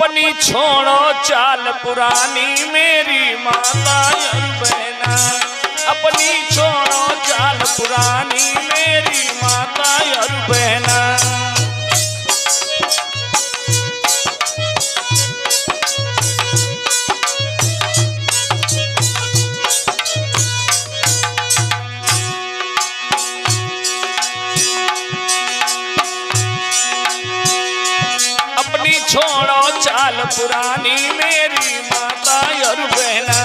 अपनी छोड़ो चाल पुरानी मेरी माता और बहना, अपनी छोड़ो चाल पुरानी मेरी माता और बहना। छोड़ो चाल पुरानी मेरी माता और बहना,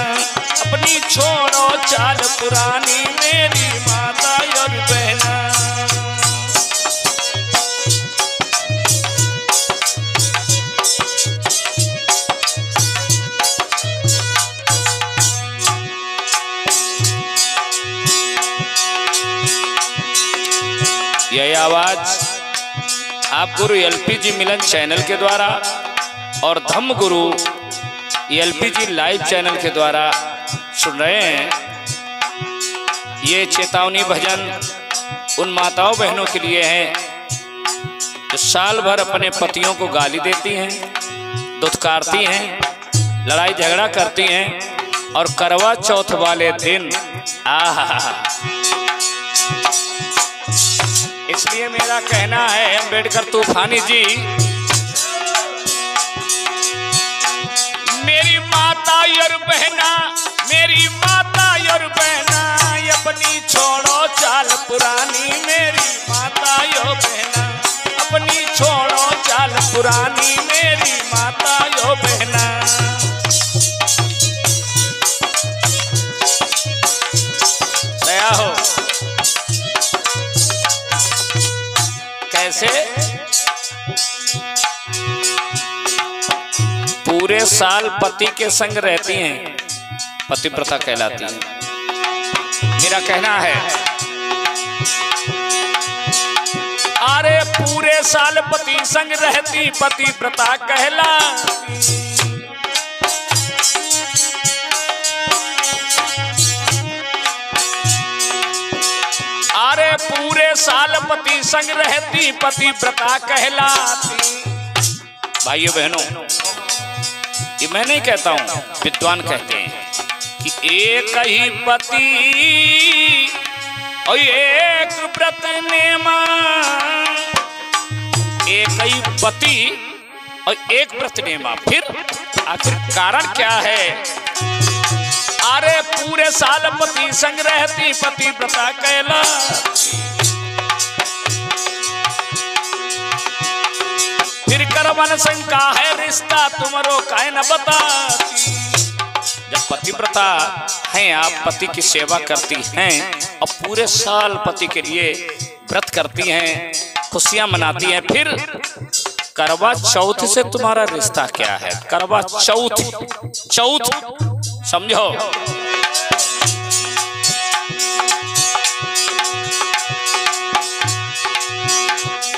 अपनी छोड़ो चाल पुरानी मेरी माता और बहना। यह आवाज आप गुरु एलपीजी मिलन चैनल के द्वारा और धम्म गुरु एलपीजी लाइव चैनल के द्वारा सुन रहे हैं। ये चेतावनी भजन उन माताओं बहनों के लिए है जो साल भर अपने पतियों को गाली देती हैं, दुत्कारती हैं, लड़ाई झगड़ा करती हैं और करवा चौथ वाले दिन इसलिए मेरा कहना है अम्बेडकर तूफानी जी, मेरी माता और बहना, मेरी माता और बहना, अपनी छोड़ो चाल पुरानी मेरी माता और बहना, अपनी छोड़ो चाल पुरानी मेरी माता और बहना। दया हो कैसे पूरे साल पति के संग रहती हैं, पतिव्रता कहलाती हैं। मेरा कहना है अरे पूरे साल पति संग रहती पतिव्रता कहलाती। अरे पूरे साल पति संग रहती पतिव्रता कहलाती। भाइयों बहनों, ये मैं नहीं कहता हूं, विद्वान कहते हैं कि एक ही पति और एक व्रत नेमा, एक ही पति और एक व्रत नेमा। फिर आखिर कारण क्या है? अरे पूरे साल पति संग रहती पतिव्रता कहलाती। फिर करवन शंका है रिश्ता तुमरो काहे न बताती। जब पतिव्रता हैं, आप पति की सेवा करती हैं और पूरे साल पति के लिए व्रत करती हैं, खुशियां मनाती हैं, फिर करवा चौथ से तुम्हारा रिश्ता क्या है? करवा चौथ, चौथ समझो।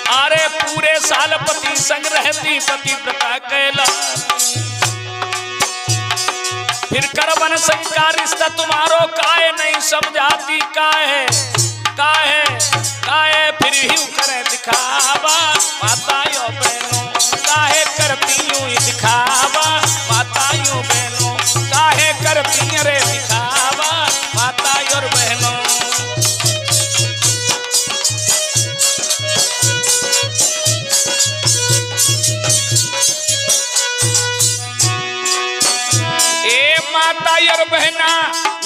अरे पूरे साल पति संग रहती पतिव्रता कहलाती। फिर करवन शंका रिश्ता तुम्हारो काहे नहीं समझाती। काहे काहे काहे फिर ही करे दिखावा माताओं बहनों, काहे करती यूं दिखावा माताओं बहनों, काहे करती रे दिखावा माता और बहनों। ए माता और बहना,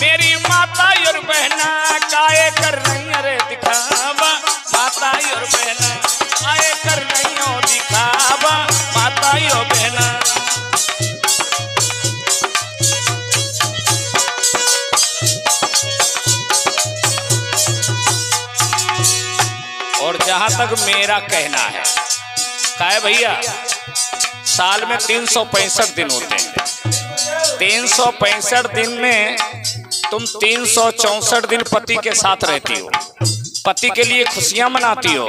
मेरी माता और बहना, काहे कर रही रे दिखावा माता और बहना, काहे कर रही हो दिखावा माता और बहना। और जहां तक मेरा कहना है, काहे भैया, साल में 365 दिन होते हैं। 365 दिन में तुम 364 दिन पति के साथ रहती हो, पति के लिए खुशियां मनाती हो,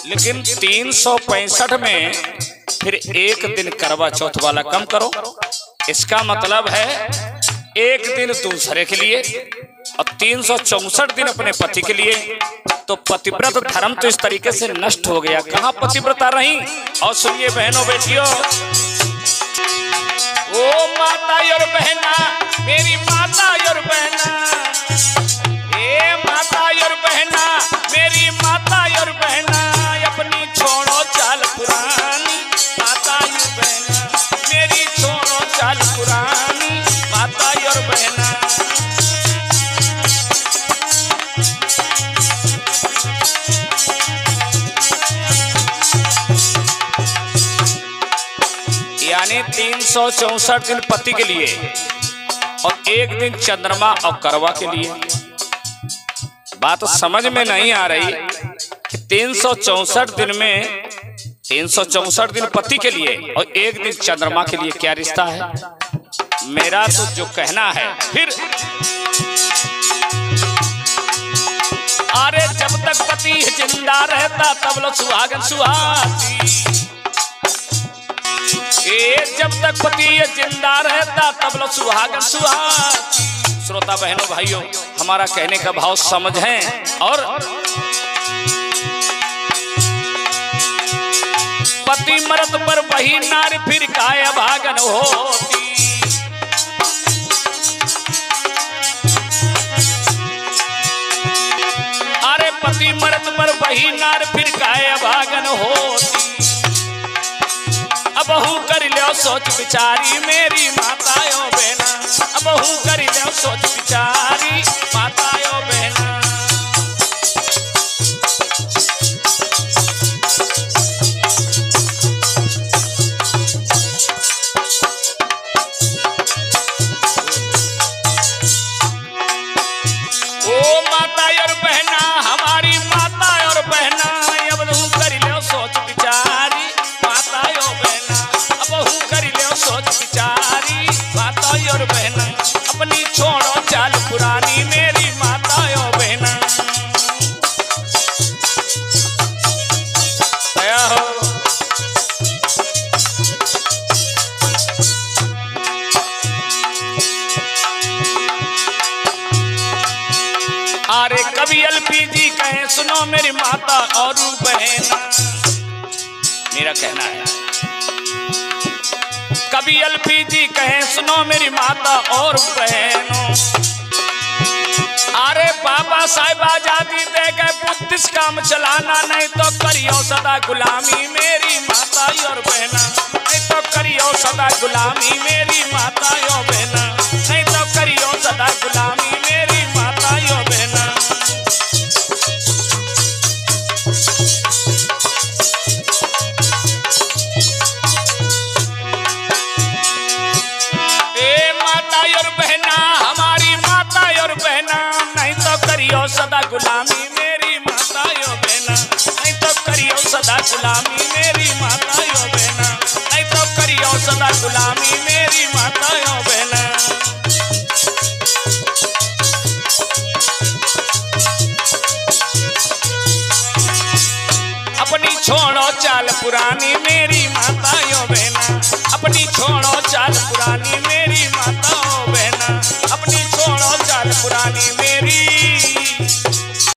लेकिन 365 में फिर एक दिन करवा चौथ वाला कम करो। इसका मतलब है एक दिन दूसरे के लिए और 364 दिन अपने पति के लिए। तो पतिव्रत धर्म तो इस तरीके से नष्ट हो गया। कहाँ पतिव्रता रही? और सुनिए बहनों बेटियों, ओ माता और बहना, मेरी माता और बहना, ए माता और बहना, मेरी माता और बहना, अपनी छोड़ो चाल पुरानी, माता और बहना, मेरी छोड़ो चाल पुरानी, माता और बहना। यानी 364 दिन पति के लिए और एक दिन चंद्रमा और करवा के लिए। बात समझ में नहीं आ रही कि 364 दिन में 364 दिन पति के लिए और एक दिन चंद्रमा के लिए क्या रिश्ता है। मेरा तो जो कहना है फिर, अरे जब तक पति जिंदा रहता तब लो सुहागन सुहाती, जब तक पति जिंदा रहता तब लो सुहागन सुहाती। श्रोता बहनों भाइयों, हमारा कहने का भाव समझें। और पति मरत पर वही नारी फिर काय भागन होती, अरे पति मरत पर वही नार फिर काय भागन होती। अब हूँ कर लो सोच बिचारी मेरी मातायो बहना, अब हूँ कर लो सोच बिचारी मातायो बहना। ओ माता और बहना, हमारी माता और बहना, अब हूँ कर लो सोच बिचारी मातायो बहना, अब हूँ कर लो सोच बिचारी मातायो और बहना, अपनी छोड़ो चाल पुरानी मेरी मातायो बहना। दया हो। अरे कभी एलपीजी कहे सुनो मेरी माता और बहना, मेरा कहना है कभी एलपीजी कहे सुनो मेरी माता और बहनों। अरे बाबा साहिब आजादी दे गए बुद्धिस्ट काम चलाना, नहीं तो करियो सदा गुलामी मेरी माता और बहना, नहीं तो करियो सदा गुलामी मेरी माता और बहना, नहीं तो करियो सदा गुलामी मेरी माता और बहना। सदा गुलामी मेरी माता यो बहना, नहीं तो करियो सदा गुलामी मेरी माता यो बहना, नहीं तो करियो सदा गुलामी मेरी माता यो बहना। अपनी छोड़ो चाल पुरानी मेरी माता यो बहना, अपनी छोड़ो चाल पुरानी मेरी